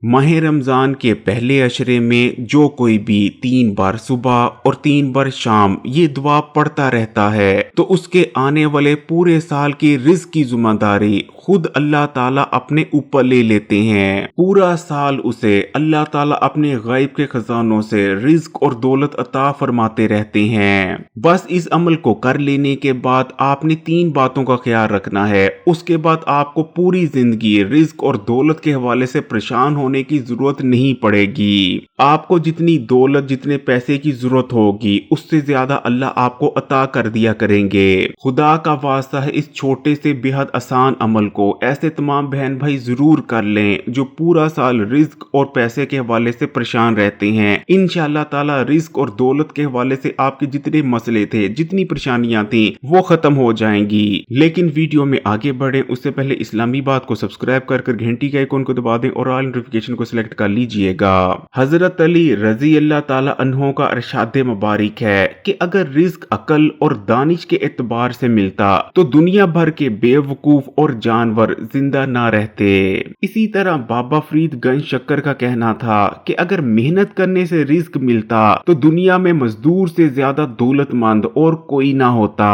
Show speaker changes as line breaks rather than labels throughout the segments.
माह रमजान के पहले अशरे में जो कोई भी 3 बार सुबह और 3 बार शाम ये दुआ पढ़ता रहता है तो उसके आने वाले पूरे साल की रिज़्क की जिम्मेदारी खुद अल्लाह ताला अपने ऊपर ले लेते हैं। पूरा साल उसे अल्लाह ताला अपने गैब के खजानों से रिज़्क और दौलत अता फरमाते रहते हैं। बस इस अमल को कर लेने के बाद आपने 3 बातों का ख्याल रखना है। उसके बाद आपको पूरी जिंदगी रिज़्क और दौलत के हवाले से परेशान होने की जरूरत नहीं पड़ेगी। आपको जितनी दौलत जितने पैसे की जरूरत होगी उससे ज्यादा अल्लाह आपको अता कर दिया करेंगे। खुदा का वास्ता है इस छोटे से बेहद आसान अमल को ऐसे तमाम बहन भाई जरूर कर लें जो पूरा साल रिज़्क और पैसे के हवाले से परेशान रहते हैं। इंशाअल्लाह ताला रिज़्क और दौलत के हवाले से आपके जितने मसले थे जितनी परेशानियां थी वो खत्म हो जाएंगी। लेकिन वीडियो में आगे बढ़े उससे पहले इस्लामी बात को सब्सक्राइब कर घंटी के आइकॉन को दबा दें और ऑल नोटिफिकेशन को सिलेक्ट कर लीजिएगा। हजरत अली रजी अल्लाह ताला अन्हों का इरशाद मुबारक है कि अगर रिज़्क अकल और दानिश के एतबार से मिलता तो दुनिया भर के बेवकूफ और जानवर जिंदा ना रहते। इसी तरह बाबा फरीद गंज शक्कर का कहना था कि अगर मेहनत करने से रिज़्क मिलता तो दुनिया में मजदूर से ज्यादा दौलतमंद और कोई ना होता।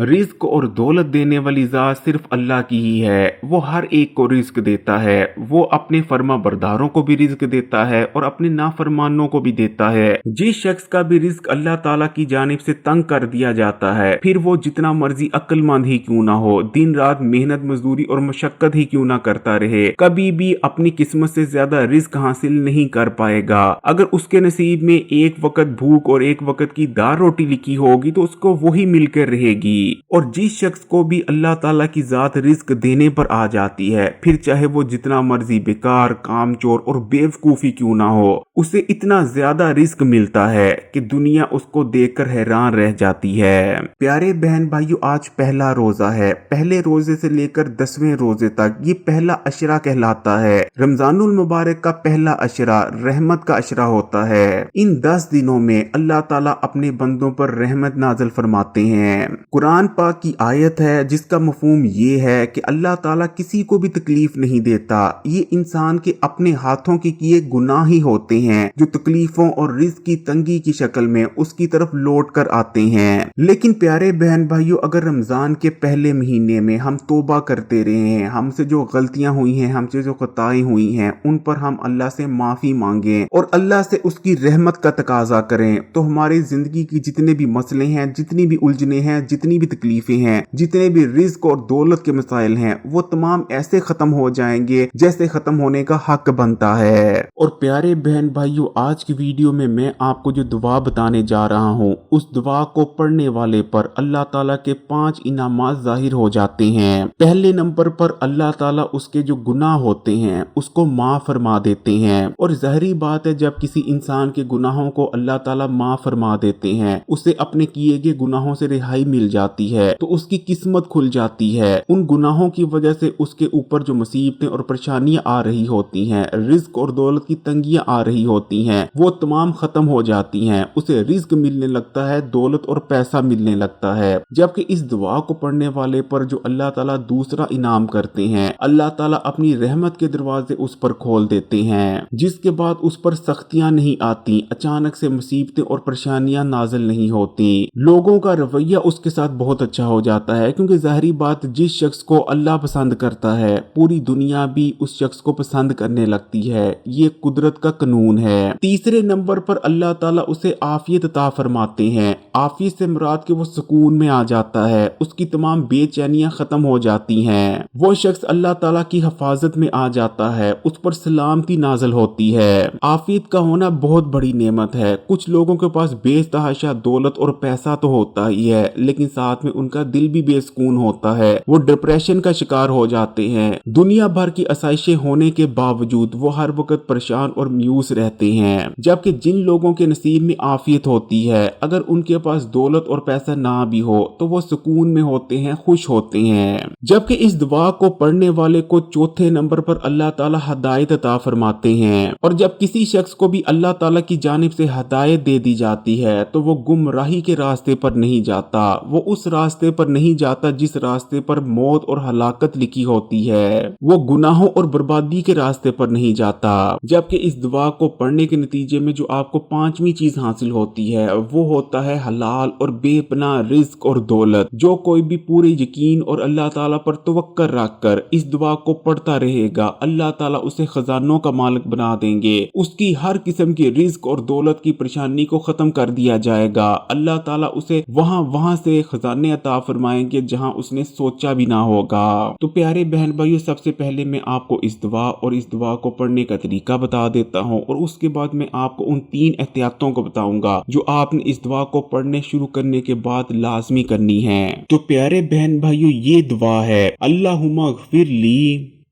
रिज़्क और दौलत देने वाली जात सिर्फ अल्लाह की ही है। वो हर एक को रिज़्क देता है। वो अपने फर्मा बरदारों को भी रिज़्क देता है और अपने नाफरमानों को भी देता है। जिस शख्स का भी रिज़्क अल्लाह ताला की जानिब से तंग कर दिया जाता है फिर वो जितना मर्जी अक्लमंद ही क्यों ना हो, दिन रात मेहनत मजदूरी और मशक्कत ही क्यों ना करता रहे, कभी भी अपनी किस्मत से ज्यादा रिज़्क हासिल नहीं कर पाएगा। अगर उसके नसीब में एक वक्त भूख और एक वक्त की दाल रोटी लिखी होगी तो उसको वही मिलकर रहेगी। और जिस शख्स को भी अल्लाह ताला की जात रिज़्क देने पर आ जाती है फिर चाहे वो जितना मर्जी बेकार कामचोर और बेवकूफी क्यों ना हो उसे इतना ज्यादा रिज़्क मिलता है कि दुनिया उसको देखकर हैरान रह जाती है। प्यारे बहन भाइयों, आज पहला रोजा है। पहले रोजे से लेकर 10वें रोजे तक ये पहला अशरा कहलाता है। रमजानुल मुबारक का पहला अशरा रहमत का अशरा होता है। इन 10 दिनों में अल्लाह ताला अपने बंदों पर रहमत नाज़िल फरमाते हैं। कुरान पाक की आयत है जिसका मफहूम ये है कि अल्लाह ताला किसी को भी तकलीफ नहीं देता। ये इंसान के अपने हाथों के किए गुनाह ही होते हैं जो तकलीफों और रिज़्क की तंगी की शक्ल में उसकी तरफ लौट कर आते हैं। लेकिन प्यारे बहन भाइयों, अगर रमजान के पहले महीने में हम तौबा करते रहे हैं, हमसे जो गलतियां हुई हैं, हमसे जो खताएं हुई हैं, उन पर हम अल्लाह से माफी मांगें और अल्लाह से उसकी रहमत का तकाजा करें तो हमारी जिंदगी की जितने भी मसले हैं, जितनी भी उलझने हैं, जितनी भी तकलीफें हैं, जितने भी रिज़्क और दौलत के मसाइल हैं वो तमाम ऐसे खत्म हो जाएंगे जैसे खत्म होने का हक बनता है। और प्यारे बहन भाइयों, आज की वीडियो में मैं आपको जो दुआ बताने जा रहा हूँ उस दुआ को पढ़ने वाले पर अल्लाह ताला के 5 इनामात जाहिर हो जाते हैं। पहले नंबर पर अल्लाह ताला उसके जो गुनाह होते हैं उसको माफ फरमा देते हैं। और ज़ाहिरी बात है जब किसी इंसान के गुनाहों को अल्लाह ताला माफ फरमा देते हैं उसे अपने किए गए गुनाहों से रिहाई मिल जाती है तो उसकी किस्मत खुल जाती है। उन गुनाहों की वजह से उसके ऊपर जो मुसीबतें और परेशानियां आ रही होती हैं, रिज़्क और दौलत की तंगियां आ रही होती हैं, वो तमाम खत्म हो जाती हैं। उसे रिज़्क मिलने लगता है, दौलत और पैसा मिलने लगता है। जबकि इस दुआ को पढ़ने वाले पर जो अल्लाह ताला दूसरा इनाम करते हैं, अल्लाह ताला अपनी रहमत के दरवाजे उस पर खोल देते हैं जिसके बाद उस पर सख्तियां नहीं आती, अचानक से मुसीबतें और परेशानियां नाजिल नहीं होती। लोगों का रवैया उसके साथ बहुत अच्छा हो जाता है क्योंकि ज़ाहिरी बात जिस शख्स को अल्लाह पसंद करता है पूरी दुनिया भी उस शख्स को पसंद करने लगती है। ये कुदरत का कानून है। तीसरे नंबर पर अल्लाह ताला उसे आफियत अता फरमाते हैं। आफियत से मुराद के वो सुकून में आ जाता है, उसकी तमाम बेचैनियां खत्म हो जाती हैं। वो शख्स अल्लाह ताला की हिफाजत में आ जाता है, उस पर सलामती नाज़िल होती है। आफियत का होना बहुत बड़ी नेमत है। कुछ लोगों के पास बेतहाशा दौलत और पैसा तो होता ही है लेकिन साथ में उनका दिल भी बेसुकून होता है। वो डिप्रेशन का शिकार हो जाते हैं। दुनिया भर की आसाइशें होने के बावजूद वो हर वक्त परेशान और मायूस रहते हैं। जबकि जिन लोगों के नसीब में आफियत होती है अगर उनके पास दौलत और पैसा ना भी हो तो वो सुकून में होते हैं, खुश होते हैं। जबकि इस दुआ को पढ़ने वाले को चौथे नंबर पर अल्लाह ताला हिदायत अता फरमाते हैं। और जब किसी शख्स को भी अल्लाह ताला की जानिब से हिदायत दे दी जाती है तो वो गुमराही के रास्ते पर नहीं जाता, वो उस रास्ते पर नहीं जाता जिस रास्ते पर मौत और हलाकत लिखी होती है। वो गुनाहों और बर्बादी के रास्ते पर नहीं जाता। जबकि इस दुआ को पढ़ने के नतीजे में जो आपको पांचवी चीज हासिल होती है वो होता है हलाल और बेपनाह रिज्क और दौलत। जो कोई भी पूरे यकीन और अल्लाह ताला पर तवक्कुल रखकर इस दुआ को पढ़ता रहेगा, अल्लाह ताला उसे खजानों का मालिक बना देंगे। उसकी हर किस्म की रिज्क और दौलत की परेशानी को खत्म कर दिया जाएगा। अल्लाह ताला उसे वहां से खजाने अता फरमाएंगे जहां उसने सोचा भी ना होगा। तो प्यारे बहन भाइयों, सबसे पहले मैं आपको इस दुआ और इस दुआ को पढ़ने का तरीका बता देता हूं और उसके बाद मैं आपको उन 3 एहतियातों को बताऊंगा जो आपने इस दुआ को पढ़ने शुरू करने के बाद लाजमी करनी है। तो प्यारे बहन भाइयों, ये दुआ है अल्लाहुम्मा ग़फ़िरली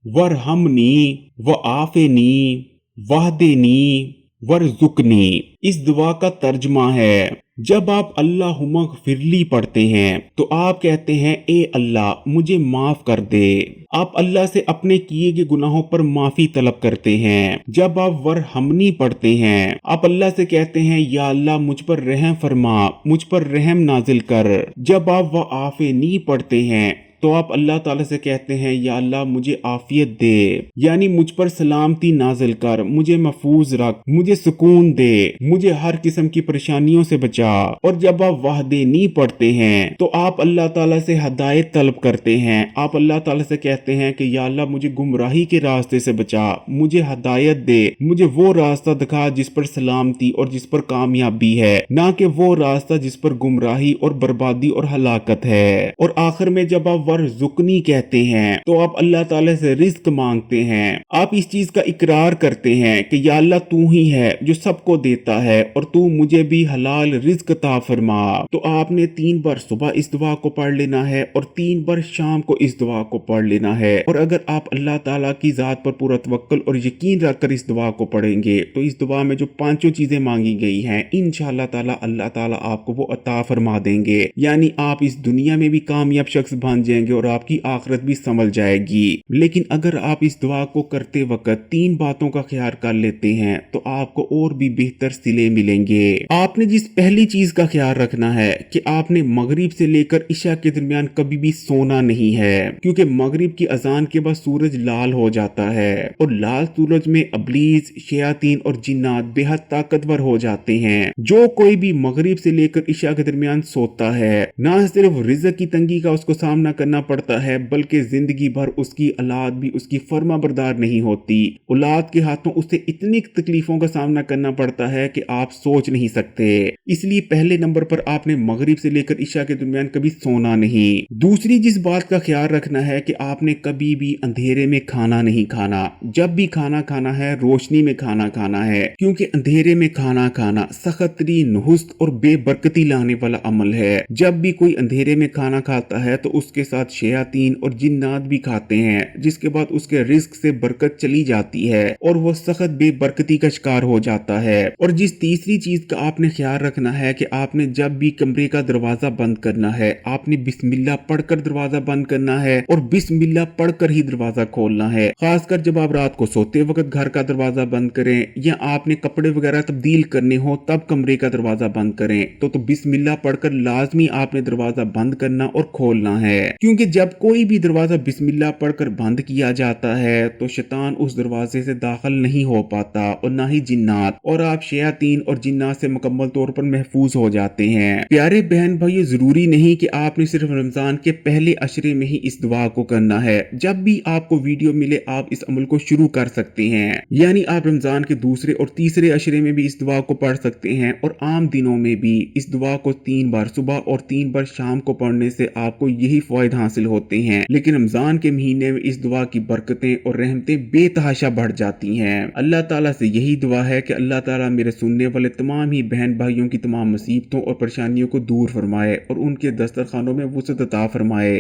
वरहमनी व आफ़िनी वहदिनी वरज़ुकनी। इस दुआ का तर्जुमा है, जब आप अल्लाहुम्मा ग़फ़िरली पढ़ते हैं तो आप कहते हैं ए अल्लाह मुझे माफ कर दे। आप अल्लाह से अपने किए गए गुनाहों पर माफी तलब करते हैं। जब आप वरहमनी पढ़ते हैं आप अल्लाह से कहते हैं या अल्लाह मुझ पर रहम फरमा, मुझ पर रहम नाजिल कर। जब आप व आफ़िनी पढ़ते हैं तो आप अल्लाह ताला से कहते हैं या अल्लाह मुझे आफियत दे, यानी मुझ पर सलामती नाजिल कर, मुझे महफूज रख, मुझे सुकून दे, मुझे हर किस्म की परेशानियों से बचा। और जब आप वहदेनी पढ़ते हैं तो आप अल्लाह ताला से हदायत तलब करते हैं। आप अल्लाह ताला से कहते हैं कि या अल्लाह मुझे गुमराही के रास्ते से बचा, मुझे हदायत दे, मुझे वो रास्ता दिखा जिस पर सलामती और जिस पर कामयाबी है, ना कि वो रास्ता जिस पर गुमराही और बर्बादी और हलाकत है। और आखिर में जब आप वरज़ुकनी कहते हैं तो आप अल्लाह ताला से रिज्क मांगते हैं। आप इस चीज का इकरार करते हैं कि या अल्लाह तू ही है जो सबको देता है और तू मुझे भी हलाल रिज्क अता फरमा। तो आपने 3 बार सुबह इस दुआ को पढ़ लेना है और 3 बार शाम को इस दुआ को पढ़ लेना है। और अगर आप अल्लाह ताला की जात पर पूरा तवक्कुल और यकीन रखकर इस दुआ को पढ़ेंगे तो इस दुआ में जो 5 चीजें मांगी गई हैं इंशाअल्लाह ताला अल्लाह ताला आपको वो अता फरमा देंगे। यानी आप इस दुनिया में भी कामयाब शख्स बन जाएंगे और आपकी आखिरत भी संभल जाएगी। लेकिन अगर आप इस दुआ को करते वक्त 3 बातों का ख्याल कर लेते हैं तो आपको और भी बेहतर सिले मिलेंगे। आपने जिस पहली चीज का ख्याल रखना है कि आपने मगरिब से लेकर इशा के दरमियान कभी भी सोना नहीं है, क्योंकि मगरिब की अजान के बाद सूरज लाल हो जाता है और लाल सूरज में अबलीस, शयातीन और जिन्नात बेहद ताकतवर हो जाते हैं। जो कोई भी मगरिब से लेकर इशा के दरमियान सोता है ना सिर्फ रिज़्क की तंगी का उसको सामना करना पड़ता है बल्कि जिंदगी भर उसकी औलाद भी उसकी फर्मा बरदार नहीं होती। औलाद के हाथों उसे इतनी तकलीफों का सामना करना पड़ता है कि आप सोच नहीं सकते। इसलिए पहले नंबर पर आपने मगरिब से लेकर इशा के दरमियान कभी सोना नहीं। दूसरी जिस बात का ख्याल रखना है कि आपने कभी भी अंधेरे में खाना नहीं खाना। जब भी खाना खाना है रोशनी में खाना खाना है, क्योंकि अंधेरे में खाना खाना सख्त तरीन हुस्न और बेबरकती लाने वाला अमल है। जब भी कोई अंधेरे में खाना खाता है तो उसके साथ शयातीन और जिन्नात भी खाते हैं, जिसके बाद उसके रिस्क से बरकत चली जाती है और वो सख्त बेबरकती का शिकार हो जाता है। और जिस तीसरी चीज का आपने ख्याल रखना है कि आपने जब भी कमरे का दरवाजा बंद करना है आपने बिस्मिल्लाह पढ़कर दरवाजा बंद करना है और बिस्मिल्लाह पढ़कर ही दरवाजा खोलना है। खासकर जब आप रात को सोते वक्त घर का दरवाजा बंद करें या आपने कपड़े वगैरह तब्दील करने हो तब कमरे का दरवाजा बंद करें तो बिस्मिल्लाह पढ़कर लाजमी आपने दरवाजा बंद करना और खोलना है। क्योंकि जब कोई भी दरवाजा बिस्मिल्लाह पढ़कर बंद किया जाता है तो शैतान उस दरवाजे से दाखिल नहीं हो पाता और ना ही जिन्नात, और आप शयातीन और जिन्नात से मुकम्मल तौर पर महफूज हो जाते हैं। प्यारे बहन भाइयों, जरूरी नहीं कि आपने सिर्फ रमजान के पहले अशरे में ही इस दुआ को करना है। जब भी आपको वीडियो मिले आप इस अमल को शुरू कर सकते हैं। यानी आप रमजान के दूसरे और तीसरे अशरे में भी इस दुआ को पढ़ सकते हैं और आम दिनों में भी इस दुआ को 3 बार सुबह और 3 बार शाम को पढ़ने से आपको यही फायदा हासिल होते हैं। लेकिन रमजान के महीने में इस दुआ की बरकतें और रहमतें बेतहाशा बढ़ जाती हैं। अल्लाह ताला से यही दुआ है कि अल्लाह ताला मेरे सुनने वाले तमाम ही बहन भाइयों की तमाम मुसीबतों और परेशानियों को दूर फरमाए और उनके दस्तरखानों में वुसअत अता फरमाए।